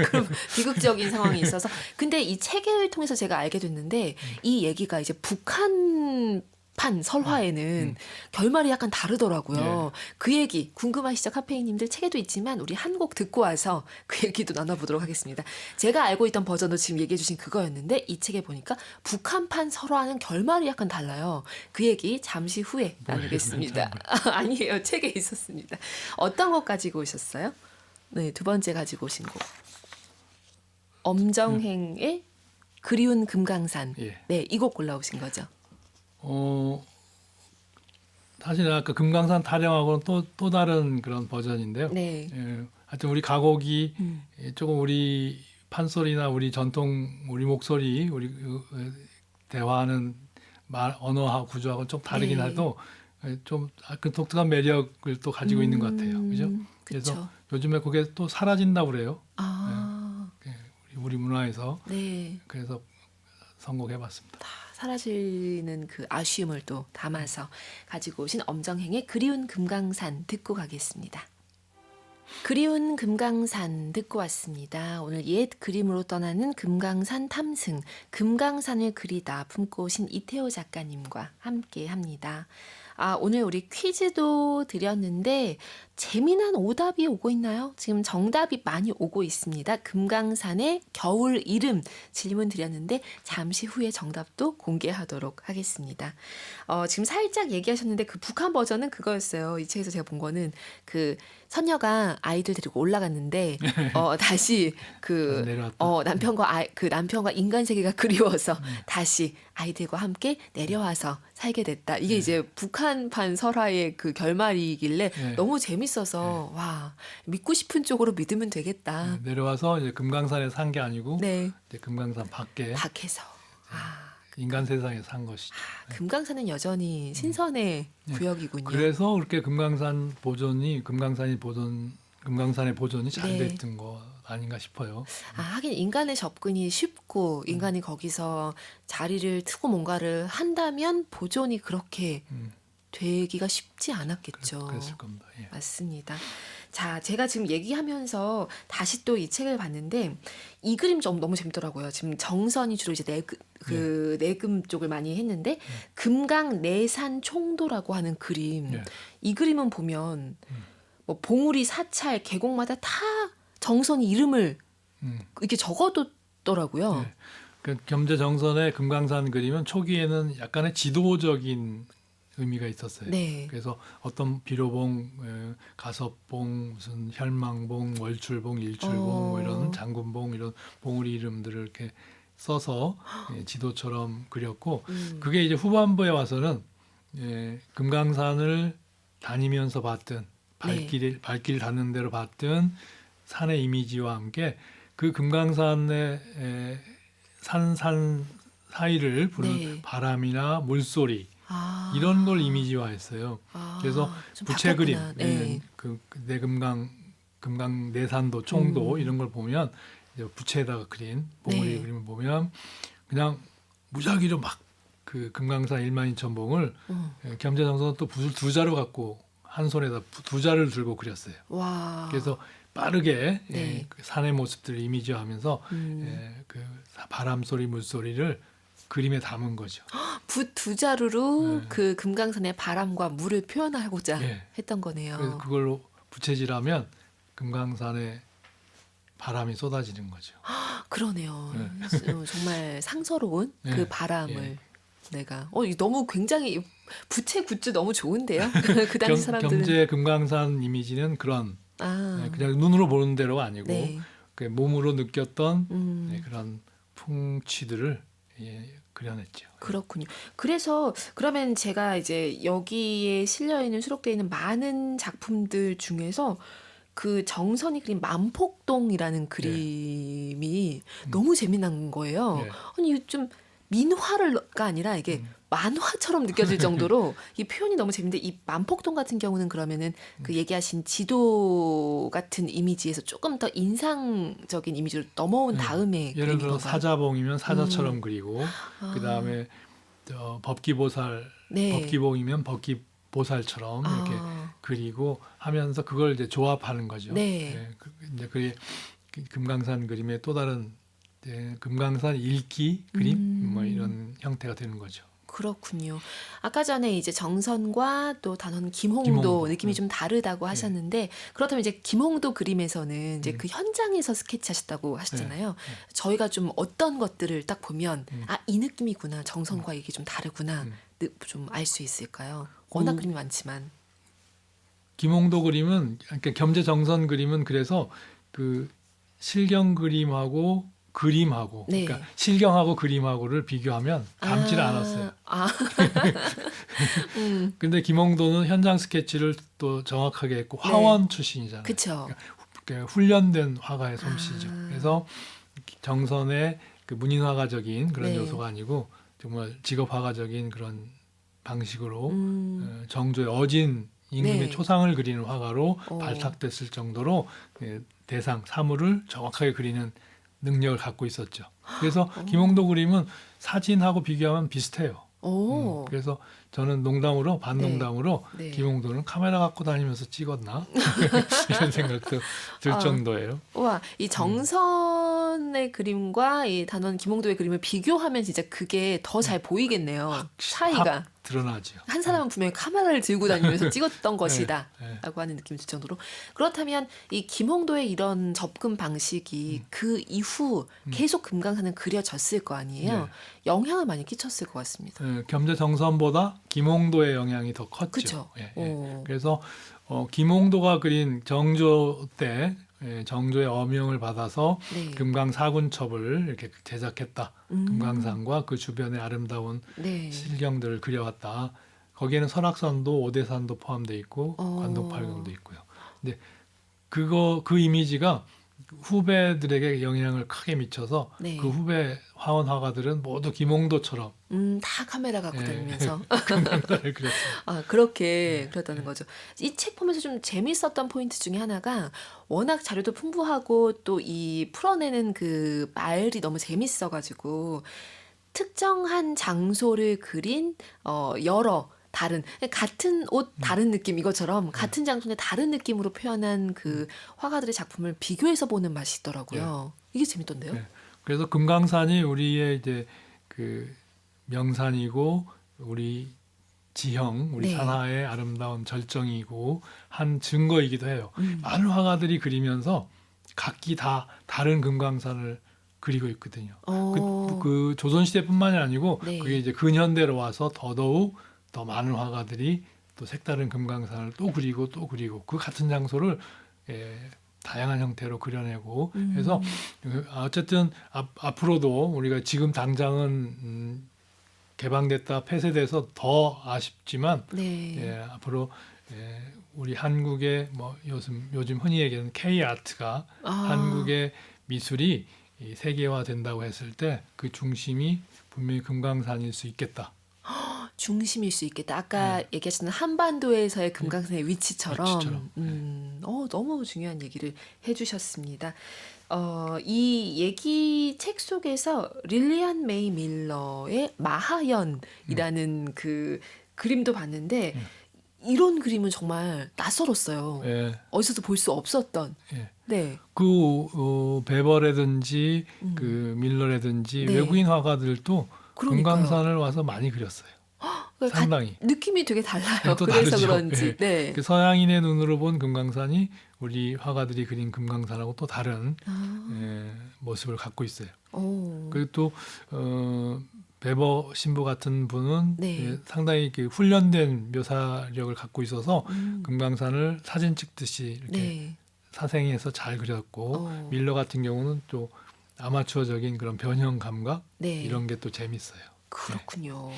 그럼 비극적인 상황이 있어서. 근데 이 책을 통해서 제가 알게 됐는데 이 얘기가 이제 북한 판 설화에는 결말이 약간 다르더라고요. 예. 그 얘기 궁금하시죠? 카페인님들 책에도 있지만 우리 한 곡 듣고 와서 그 얘기도 나눠보도록 하겠습니다. 제가 알고 있던 버전도 지금 얘기해 주신 그거였는데 이 책에 보니까 북한판 설화는 결말이 약간 달라요. 그 얘기 잠시 후에 나누겠습니다. 아니에요. 책에 있었습니다. 어떤 곡 가지고 오셨어요? 네, 두 번째 가지고 오신 곡. 엄정행의 그리운 금강산. 예. 네, 이 곡 골라오신 거죠. 사실 아까 금강산 타령하고는 또 다른 그런 버전인데요. 네. 예, 하여튼 우리 가곡이 음. 조금 우리 판소리나 우리 전통 우리 목소리 우리 대화하는 말 언어하고 구조하고 좀 다르긴 네. 해도 좀 그 독특한 매력을 또 가지고 있는 것 같아요. 그죠? 그래서 그쵸. 요즘에 그게 또 사라진다고 그래요. 아, 우리 문화에서. 네. 그래서 선곡해봤습니다. 다 사라지는 그 아쉬움을 또 담아서 가지고 오신 엄정행의 그리운 금강산 듣고 가겠습니다. 그리운 금강산 듣고 왔습니다. 오늘 옛 그림으로 떠나는 금강산 탐승, 금강산을 그리다 품고 오신 이태호 작가님과 함께 합니다. 오늘 우리 퀴즈도 드렸는데 재미난 오답이 오고 있나요? 지금 정답이 많이 오고 있습니다. 금강산의 겨울 이름 질문 드렸는데 잠시 후에 정답도 공개하도록 하겠습니다. 지금 살짝 얘기하셨는데 그 북한 버전은 그거였어요. 이 책에서 제가 본 거는 그 선녀가 아이들 데리고 올라갔는데 다시 그 내려왔다. 남편과 인간 세계가 그리워서 다시 아이들과 함께 내려와서 살게 됐다. 이게 이제 북한판 설화의 그 결말이길래 네. 너무 재밌어서 와 믿고 싶은 쪽으로 믿으면 되겠다. 내려와서 이제 금강산에 산 게 아니고 네, 이제 금강산 밖에 밖에서 인간 세상에 산 것이죠. 금강산은 여전히 신선의 구역이군요. 그래서 그렇게 금강산의 보존이 잘 네. 됐던 거 아닌가 싶어요. 하긴 인간의 접근이 쉽고 인간이 거기서 자리를 트고 뭔가를 한다면 보존이 그렇게 되기가 쉽지 않았겠죠. 그랬을 겁니다. 예. 맞습니다. 자, 제가 지금 얘기하면서 다시 또 이 책을 봤는데 이 그림 좀 너무 재밌더라고요. 지금 정선이 주로 이제 내금 쪽을 많이 했는데 금강 내산 총도라고 하는 그림. 예. 이 그림은 보면 뭐 봉우리 사찰 계곡마다 다 정선이 이름을 이렇게 적어뒀더라고요. 예. 그 겸재 정선의 금강산 그림은 초기에는 약간의 지도적인 의미가 있었어요. 네. 그래서 어떤 비료봉, 가섭봉, 무슨 혈망봉, 월출봉, 일출봉 뭐 이런 장군봉 이런 봉우리 이름들을 이렇게 써서 지도처럼 그렸고 그게 이제 후반부에 와서는 금강산을 다니면서 봤던 발길 닿는 대로 봤던 산의 이미지와 함께 그 금강산의 산 사이를 부는 바람이나 물소리 이런 걸 이미지화했어요. 그래서 좀 부채 그림, 바뀌었구나. 네. 그 내금강, 금강 내산도, 총도 이런 걸 보면 이제 부채에다가 그린 봉우리 그림을 보면 그냥 무작위로 막 그 금강산 1만2천봉을 겸재정선은 또 두 자루 갖고 한 손에다 두 자루를 들고 그렸어요. 와. 그래서 빠르게 네. 그 산의 모습들을 이미지화하면서 그 바람 소리, 물소리를 그림에 담은 거죠. 붓 두 자루로 그 금강산의 바람과 물을 표현하고자 했던 거네요. 그래서 그걸로 부채질하면 금강산에 바람이 쏟아지는 거죠. 그러네요. 정말 상서로운 그 바람을 내가 이거 너무 굉장히 부채 굿즈 너무 좋은데요. 그 당시 사람들은 겸재 금강산 이미지는 그런 그냥 눈으로 보는 대로가 아니고 그 몸으로 느꼈던 그런 풍취들을 그려냈죠. 그렇군요. 그래서 그러면 제가 이제 여기에 실려 있는 수록되어 있는 많은 작품들 중에서 그 정선이 그린 만폭동이라는 그림이 너무 재미난 거예요. 아니 이거 좀 민화가 아니라 이게 만화처럼 느껴질 정도로 이 표현이 너무 재밌는데 이 만폭동 같은 경우는 그러면은 그 얘기하신 지도 같은 이미지에서 조금 더 인상적인 이미지로 넘어온 다음에 예를 들어 건가요? 사자봉이면 사자처럼 그리고 그 다음에 법기보살 법기봉이면 법기보살처럼 이렇게 그리고 하면서 그걸 이제 조합하는 거죠. 이제 그게 금강산 그림의 또 다른 금강산 읽기 그림 뭐 이런 형태가 되는 거죠. 그렇군요. 아까 전에 이제 정선과 또 단원 김홍도 김홍도. 느낌이 좀 다르다고 하셨는데 그렇다면 이제 김홍도 그림에서는 이제 음. 그 현장에서 스케치하셨다고 하셨잖아요. 네. 저희가 좀 어떤 것들을 딱 보면 음. 아, 이 느낌이구나. 정선과 이게 좀 다르구나. 음. 좀 알 수 있을까요? 워낙 그 그림이 많지만. 김홍도 그림은 그러니까 겸재정선 그림은 그래서 그 실경 그림하고 그림하고 네. 그러니까 실경하고 그림하고를 비교하면 닮지를 않았어요. 아, 근데 김홍도는 현장 스케치를 또 정확하게 했고 화원 출신이잖아요. 그쵸. 그러니까 훈련된 화가의 솜씨죠. 아. 그래서 정선의 그 문인화가적인 그런 네. 요소가 아니고 정말 직업화가적인 그런 방식으로 음, 정조의 어진 임금의 네. 초상을 그리는 화가로 어. 발탁됐을 정도로 대상 사물을 정확하게 그리는 능력을 갖고 있었죠. 그래서 김홍도 그림은 사진하고 비교하면 비슷해요. 오, 그래서 저는 농담으로 반농담으로 네. 김홍도는 카메라 갖고 다니면서 찍었나 이런 생각도 들 아. 정도예요. 와, 이 정선의 그림과 이 단원 김홍도의 그림을 비교하면 진짜 그게 더 잘 보이겠네요. 차이가. 확 드러나죠. 한 사람은 분명히 카메라를 들고 다니면서 찍었던 것이다. 네. 라고 하는 느낌이 들 정도로. 그렇다면 이 김홍도의 이런 접근 방식이 그 이후 계속 금강산은 그려졌을 거 아니에요. 네. 영향을 많이 끼쳤을 것 같습니다. 겸재정선보다 김홍도의 영향이 더 컸죠. 그쵸? 예, 예. 오. 그래서 김홍도가 그린 정조 때 정조의 어명을 받아서 네. 금강사군첩을 이렇게 제작했다. 금강산과 그 주변의 아름다운 네. 실경들을 그려왔다. 거기에는 설악산도 오대산도 포함되어 있고 어. 관동팔경도 있고요. 근데 그 이미지가 후배들에게 영향을 크게 미쳐서 네. 그 후배 화원 화가들은 모두 김홍도처럼 다 카메라 갖고 예. 다니면서. 금강산을 그렸어요. 아, 그렇게 그렸다는 거죠. 이 책 보면서 좀 재밌었던 포인트 중에 하나가 워낙 자료도 풍부하고 또 이 풀어내는 그 말이 너무 재밌어가지고 특정한 장소를 그린 여러 다른 같은 옷 다른 느낌 이것처럼 같은 장소에 다른 느낌으로 표현한 그 화가들의 작품을 비교해서 보는 맛이 있더라고요. 이게 재밌던데요. 네. 그래서 금강산이 우리의 이제 그 명산이고 우리 지형, 우리 네. 산하의 아름다운 절정이고 한 증거이기도 해요. 음. 많은 화가들이 그리면서 각기 다 다른 금강산을 그리고 있거든요. 그 조선시대뿐만이 아니고 네. 그게 이제 근현대로 와서 더더욱 더 많은 화가들이 또 색다른 금강산을 또 그리고 또 그리고 그 같은 장소를 다양한 형태로 그려내고 해서 어쨌든 앞으로도 우리가 지금 당장은 개방됐다 폐쇄돼서 더 아쉽지만 네. 앞으로 우리 한국의 뭐 요즘 흔히 얘기하는 K 아트가 아. 한국의 미술이 이 세계화 된다고 했을 때 그 중심이 분명히 금강산일 수 있겠다. 중심일 수 있겠다. 아까 얘기하셨던 한반도에서의 금강산의 위치처럼. 위치처럼, 너무 중요한 얘기를 해주셨습니다. 이 얘기 책 속에서 릴리안 메이 밀러의 마하연이라는 그 그림도 봤는데 이런 그림은 정말 낯설었어요. 예, 어디서도 볼 수 없었던. 예. 네. 베버라든지 그 밀러라든지 네. 외국인 화가들도 그러니까요. 금강산을 와서 많이 그렸어요. 그러니까 상당히. 느낌이 되게 달라요. 또 그래서 다르죠. 그런지. 예. 네. 그 서양인의 눈으로 본 금강산이 우리 화가들이 그린 금강산하고 또 다른 모습을 갖고 있어요. 오. 그리고 또 베버 신부 같은 분은 네. 상당히 그 훈련된 묘사력을 갖고 있어서 금강산을 사진 찍듯이 이렇게 네. 사생해서 잘 그렸고 밀러 같은 경우는 또 아마추어적인 그런 변형 감각 네. 이런 게 또 재밌어요. 그렇군요.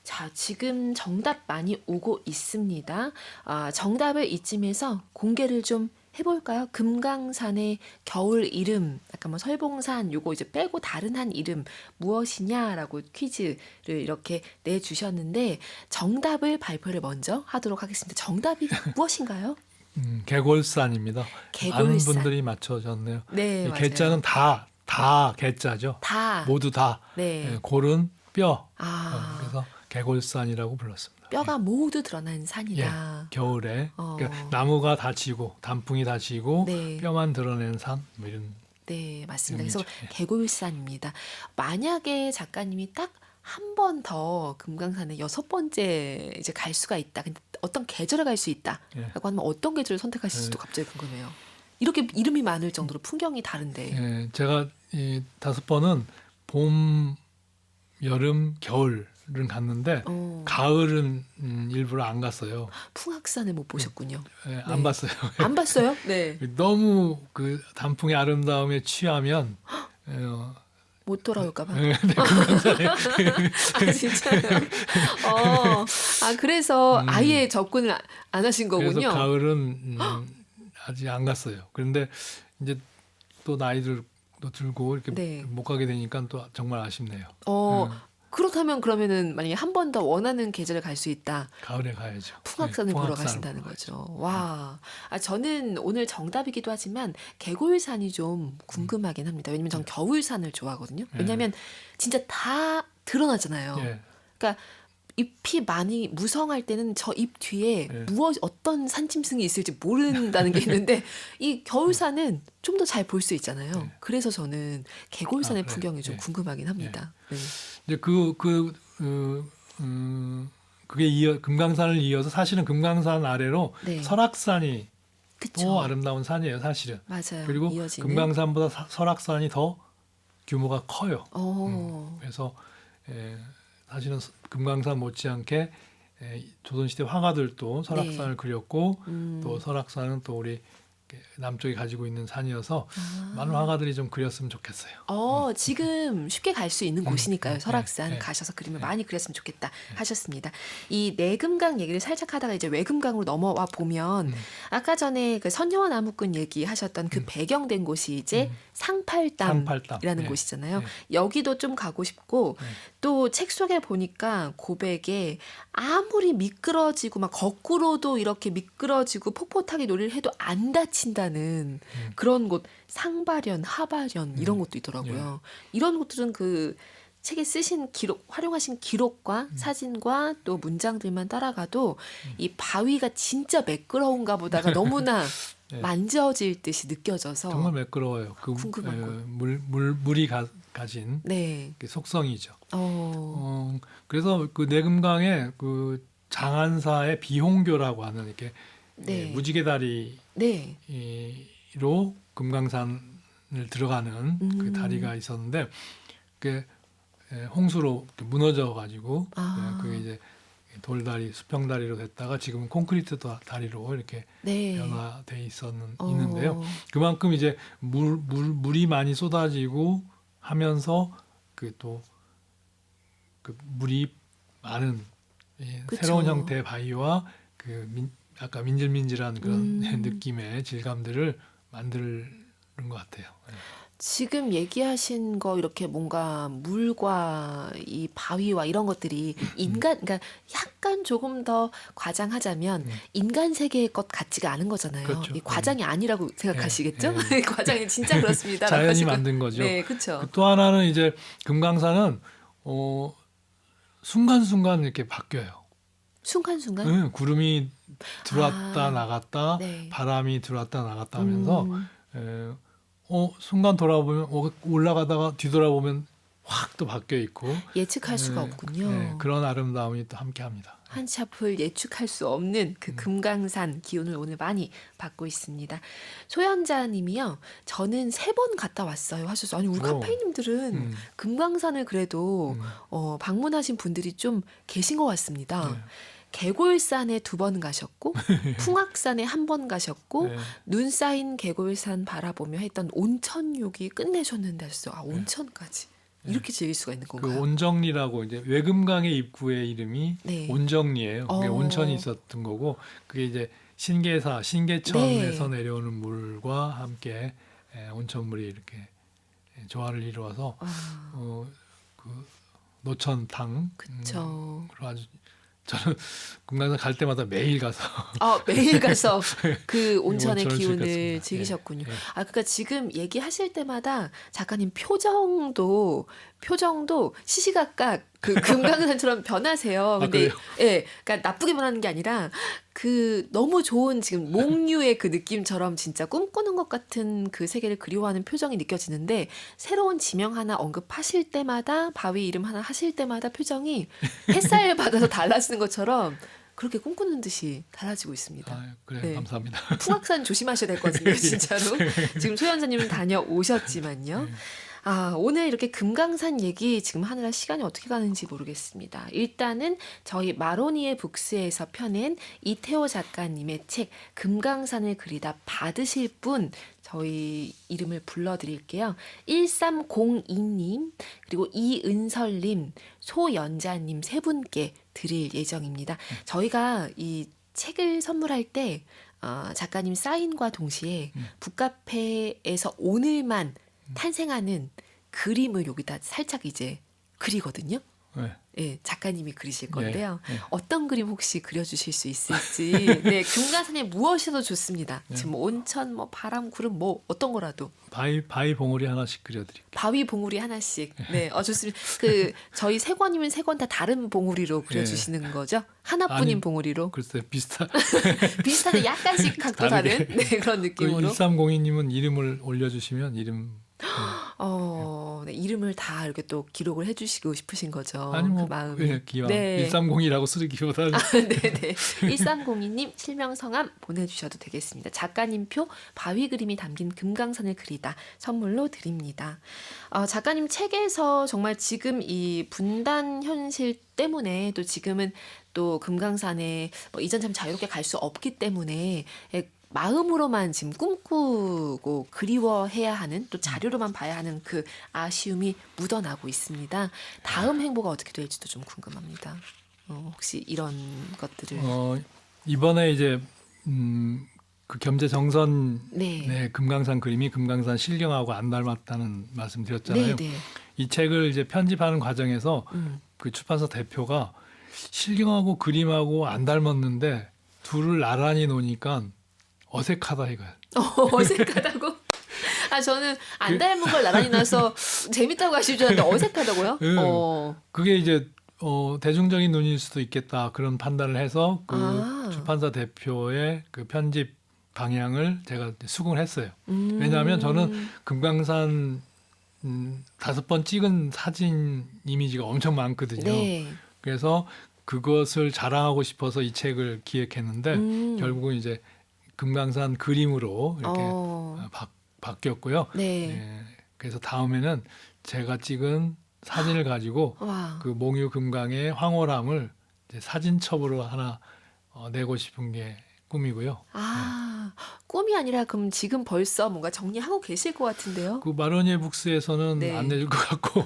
자, 지금 정답 많이 오고 있습니다. 정답을 이쯤에서 공개를 좀 해볼까요? 금강산의 겨울 이름, 아까 뭐 설봉산 요거 이제 빼고 다른 한 이름 무엇이냐라고 퀴즈를 이렇게 내주셨는데 정답을 발표를 먼저 하도록 하겠습니다. 정답이 무엇인가요? 개골산입니다. 개골산. 많은 분들이 맞춰졌네요. 네, 이 맞아요. 개자는 다 개자죠. 다. 모두 다. 네. 골은 뼈. 아, 그래서 개골산이라고 불렀습니다. 뼈가 모두 드러난 산이다. 겨울에 어. 그러니까 나무가 다 지고 단풍이 다 지고 네. 뼈만 드러낸 산 뭐 이런 네, 맞습니다. 그래서 의미죠. 예. 개골산입니다. 만약에 작가님이 딱 한 번 더 금강산에 6번째 이제 갈 수가 있다. 근데 어떤 계절에 갈 수 있다라고 예. 하면 어떤 계절을 선택하실지도 갑자기 궁금해요. 이렇게 이름이 많을 정도로 풍경이 다른데. 예, 제가 이 5번은 봄, 여름, 겨울은 갔는데 가을은 일부러 안 갔어요. 풍악산을 못 보셨군요. 예, 네. 안 봤어요. 안 봤어요? 네. 너무 그 단풍의 아름다움에 취하면 못 돌아올까 봐. 네, 금강산에 아, 진짜요? 그래서 아예 접근을 안 하신 그래서 거군요. 가을은 아직 안 갔어요. 그런데 이제 또 나이도 들고 이렇게 네. 못 가게 되니까 또 정말 아쉽네요. 그렇다면 그러면은 만약에 한 번 더 원하는 계절에 갈 수 있다. 가을에 가야죠. 풍악산을 네, 보러 풍악산을 가신다는 보러 거죠. 와, 저는 오늘 정답이기도 하지만 개골산이 좀 궁금하긴 합니다. 왜냐면 전 겨울산을 좋아하거든요. 왜냐면 진짜 다 드러나잖아요. 예. 그러니까 잎이 많이 무성할 때는 저 잎 뒤에 네. 어떤 산짐승이 있을지 모른다는 게 있는데 이 겨울산은 좀 더 잘 볼 수 있잖아요. 네. 그래서 저는 개골산의 그래요? 풍경이 좀 네. 궁금하긴 합니다. 네. 이제 그게 금강산을 이어서 사실은 금강산 아래로 네. 설악산이 그쵸. 또 아름다운 산이에요, 사실은. 맞아요. 그리고 이어지는. 금강산보다 설악산이 더 규모가 커요. 그래서 사실은 금강산 못지않게 조선시대 화가들도 설악산을 네. 그렸고 또 설악산은 또 우리 남쪽이 가지고 있는 산이어서 많은 화가들이 좀 그렸으면 좋겠어요. 지금 쉽게 갈 수 있는 곳이니까요. 설악산 네. 가셔서 그림을 많이 그렸으면 좋겠다 하셨습니다. 이 내금강 얘기를 살짝 하다가 이제 외금강으로 넘어와 보면 아까 전에 그 선녀와 나무꾼 얘기하셨던 그 배경된 곳이 이제 상팔담이라는 네. 곳이잖아요. 네. 여기도 좀 가고 싶고 네. 또 책 속에 보니까 고백에 아무리 미끄러지고 막 거꾸로도 이렇게 미끄러지고 폭포타기 놀이를 해도 안 다친다는 그런 곳 상발연, 하발연 이런 것도 있더라고요. 이런 곳들은 그 책에 쓰신 기록, 활용하신 기록과 사진과 또 문장들만 따라가도 이 바위가 진짜 매끄러운가 보다가 너무나 네. 만져질 듯이 느껴져서 정말 매끄러워요. 그 궁금한 거. 물이 가진 네. 그 속성이죠. 그래서 그 내금강에 그 장안사의 비홍교라고 하는 이렇게 네. 무지개 다리로 네. 금강산을 들어가는 그 다리가 있었는데 그 홍수로 무너져 가지고 그게 이제 돌다리, 수평다리로 됐다가 지금은 콘크리트 다리로 이렇게 네. 변화돼 있는데요. 그만큼 이제 물이 많이 쏟아지고 하면서 그 또 그 물이 많은 그쵸. 새로운 형태의 바위와 아까 민질민질한 그런 느낌의 질감들을 만드는 것 같아요. 지금 얘기하신 거 이렇게 뭔가 물과 이 바위와 이런 것들이 그러니까 약간 조금 더 과장하자면 인간 세계의 것 같지가 않은 거잖아요. 그렇죠. 이 과장이 아니라고 생각하시겠죠? 네. 과장이 진짜 그렇습니다. 자연이 만든 거죠. 네, 그렇죠. 또 하나는 이제 금강산은 순간순간 이렇게 바뀌어요. 순간순간. 구름이 들어왔다 나갔다, 네. 바람이 들어왔다 나갔다 하면서 순간 돌아보면 올라가다가 뒤돌아보면 확 또 바뀌어 있고 예측할 수가 없군요. 그런 아름다움이 또 함께합니다. 한치 앞을 예측할 수 없는 그 금강산 기운을 오늘 많이 받고 있습니다. 소연자 님이요. 저는 3번 갔다 왔어요 하셔서 아니 우리 카페이님들은 금강산을 그래도 방문하신 분들이 좀 계신 것 같습니다. 네. 개골산에 2번 가셨고 풍악산에 1번 가셨고 네. 눈 쌓인 개골산 바라보며 했던 온천욕이 끝내셨는데 하셨어요. 온천까지. 이렇게 즐길 수가 있는 그 건가요? 온정리라고 이제 외금강의 입구의 이름이 네. 온정리예요. 그게 온천이 있었던 거고 그게 이제 신계천에서 네. 내려오는 물과 함께 온천물이 이렇게 조화를 이루어서 그 노천탕 그쵸. 아주 저는 금강산 갈 때마다 매일 가서 매일 가서 그 온천의 온천을 기운을 즐겼습니다. 즐기셨군요. 예, 예. 그러니까 지금 얘기하실 때마다 작가님 표정도 시시각각 그 금강산처럼 변하세요. 근데 그래요? 예, 그러니까 나쁘게 변하는 게 아니라 그 너무 좋은 지금 몽유의 그 느낌처럼 진짜 꿈꾸는 것 같은 그 세계를 그리워하는 표정이 느껴지는데 새로운 지명 하나 언급하실 때마다 바위 이름 하나 하실 때마다 표정이 햇살 받아서 달라지는 것처럼 그렇게 꿈꾸는 듯이 달라지고 있습니다. 아, 그래 네. 감사합니다. 풍악산 조심하셔야 될 것 같은데 진짜로. 지금 소연자님은 다녀오셨지만요. 아, 오늘 이렇게 금강산 얘기 지금 하느라 시간이 어떻게 가는지 모르겠습니다. 일단은 저희 마로니에 북스에서 펴낸 이태호 작가님의 책 금강산을 그리다 받으실 분 저희 이름을 불러드릴게요. 1302님 그리고 이은설님 소연자님 세 분께 드릴 예정입니다. 저희가 이 책을 선물할 때 작가님 사인과 동시에 북카페에서 오늘만 탄생하는 그림을 여기다 살짝 이제 그리거든요. 네. 예, 작가님이 그리실 건데요. 네. 어떤 그림 혹시 그려주실 수 있을지. 네, 금강산에 무엇이어도 좋습니다. 네. 지금 뭐 온천, 뭐 바람, 구름, 뭐 어떤 거라도. 바위 봉우리 하나씩 그려드릴게요. 바위 봉우리 하나씩. 네, 좋습니다. 그 저희 세 권이면 세 권 다 다른 봉우리로 그려주시는 거죠? 하나뿐인 아니, 봉우리로. 글쎄 비슷한. 비슷한데 약간씩 각도 다른 다르게. 네, 그런 그 느낌으로. 1302님은 이름을 올려주시면 이름. 네, 이름을 다 이렇게 또 기록을 해주시고 싶으신 거죠. 아니 뭐 그 마음이. 예, 기왕 네. 1302라고 쓰기보다는 네네. 1302님 실명 성함 보내주셔도 되겠습니다. 작가님표 바위 그림이 담긴 금강산을 그리다 선물로 드립니다. 작가님 책에서 정말 지금 이 분단 현실 때문에 또 지금은 또 금강산에 뭐 이전처럼 자유롭게 갈 수 없기 때문에 마음으로만 지금 꿈꾸고 그리워해야 하는 또 자료로만 봐야 하는 그 아쉬움이 묻어나고 있습니다. 다음 행보가 어떻게 될지도 좀 궁금합니다. 혹시 이런 것들을 이번에 이제 그 겸재 정선 네. 네, 금강산 그림이 금강산 실경하고 안 닮았다는 말씀드렸잖아요. 네, 네. 이 책을 이제 편집하는 과정에서 그 출판사 대표가 실경하고 그림하고 안 닮았는데 둘을 나란히 놓으니까 어색하다 이거야. 어색하다고? 저는 안 닮은 걸 나란히 놔서 재밌다고 하실 줄 알았는데 어색하다고요? 네. 그게 이제 대중적인 눈일 수도 있겠다 그런 판단을 해서 그 출판사 대표의 그 편집 방향을 제가 수긍을 했어요. 왜냐하면 저는 금강산 5번 찍은 사진 이미지가 엄청 많거든요. 네. 그래서 그것을 자랑하고 싶어서 이 책을 기획했는데 결국은 이제 금강산 그림으로 이렇게 바뀌었고요. 네. 네, 그래서 다음에는 제가 찍은 사진을 가지고 와. 그 몽유 금강의 황홀함을 이제 사진첩으로 하나 내고 싶은 게 꿈이고요. 꿈이 아니라 그럼 지금 벌써 뭔가 정리하고 계실 것 같은데요? 그 마로니에 북스에서는 네. 안 내줄 것 같고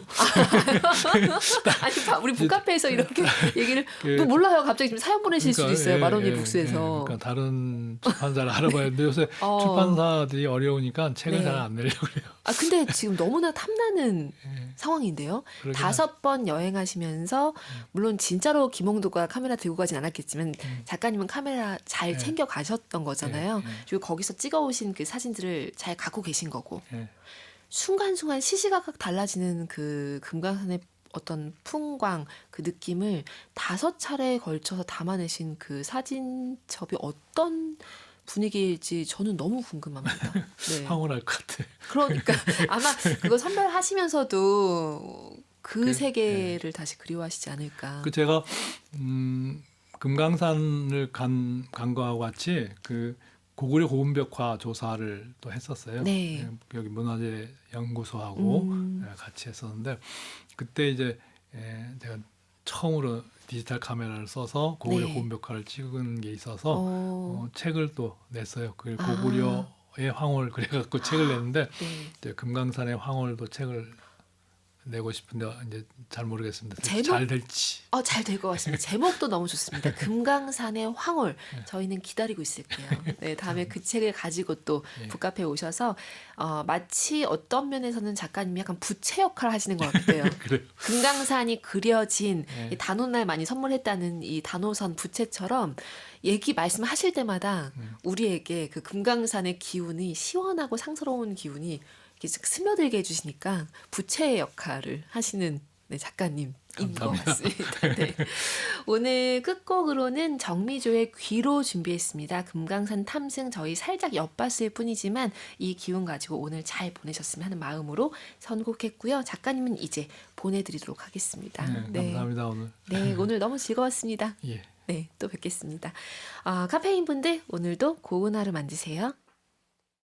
아니 우리 북카페에서 이렇게 얘기를 그- 또 몰라요. 갑자기 지금 사연 보내실 수도 있어요. 마로니에 북스에서. 그러니까 다른 출판사를 알아봐야 되는데 요새 어. 출판사들이 어려우니까 책을 네. 잘 안 내려고 그래요. 근데 지금 너무나 탐나는 네. 상황인데요. 그러긴 5번 여행하시면서 물론 진짜로 김홍도가 카메라 들고 가진 않았겠지만 작가님은 카메라 잘 네. 챙겨 가셨던 거잖아요. 네. 그리고 거기서 찍어오신 그 사진들을 잘 갖고 계신 거고 예. 순간순간 시시각각 달라지는 그 금강산의 어떤 풍광 그 느낌을 5차례에 걸쳐서 담아내신 그 사진첩이 어떤 분위기일지 저는 너무 궁금합니다. 네. 황홀할 것 같아. 그러니까 아마 그거 선별하시면서도 그 세계를 네. 다시 그리워하시지 않을까. 그 제가 금강산을 간 거하고 같이 그 고구려 고운벽화 조사를 또 했었어요. 네. 여기 문화재 연구소하고 음. 같이 했었는데 그때 이제 제가 처음으로 디지털 카메라를 써서 고구려 네. 고운벽화를 찍은 게 있어서 책을 또 냈어요. 그 아. 고구려의 황홀 그래갖고 책을 냈는데 네. 이제 금강산의 황홀도 책을 내고 싶은데 이제 잘 모르겠습니다. 제목? 잘 될지. 잘 될 것 같습니다. 제목도 너무 좋습니다. 금강산의 황홀. 저희는 기다리고 있을게요. 네, 다음에 그 책을 가지고 또 네. 북카페에 오셔서 마치 어떤 면에서는 작가님이 약간 부채 역할을 하시는 것 같아요. 그래요. 금강산이 그려진 네. 이 단오날 많이 선물했다는 이 단오선 부채처럼 얘기 말씀하실 때마다 우리에게 그 금강산의 기운이 시원하고 상스러운 기운이 이렇게 스며들게 해주시니까 부채의 역할을 하시는 네, 작가님 것 감사합니다. 같습니다. 네. 오늘 끝곡으로는 정미조의 귀로 준비했습니다. 금강산 탐승 저희 살짝 엿봤을 뿐이지만 이 기운 가지고 오늘 잘 보내셨으면 하는 마음으로 선곡했고요. 작가님은 이제 보내드리도록 하겠습니다. 네, 감사합니다 오늘. 네, 오늘 너무 즐거웠습니다. 예. 네, 또 뵙겠습니다. 카페인 분들 오늘도 고운 하루 만드세요.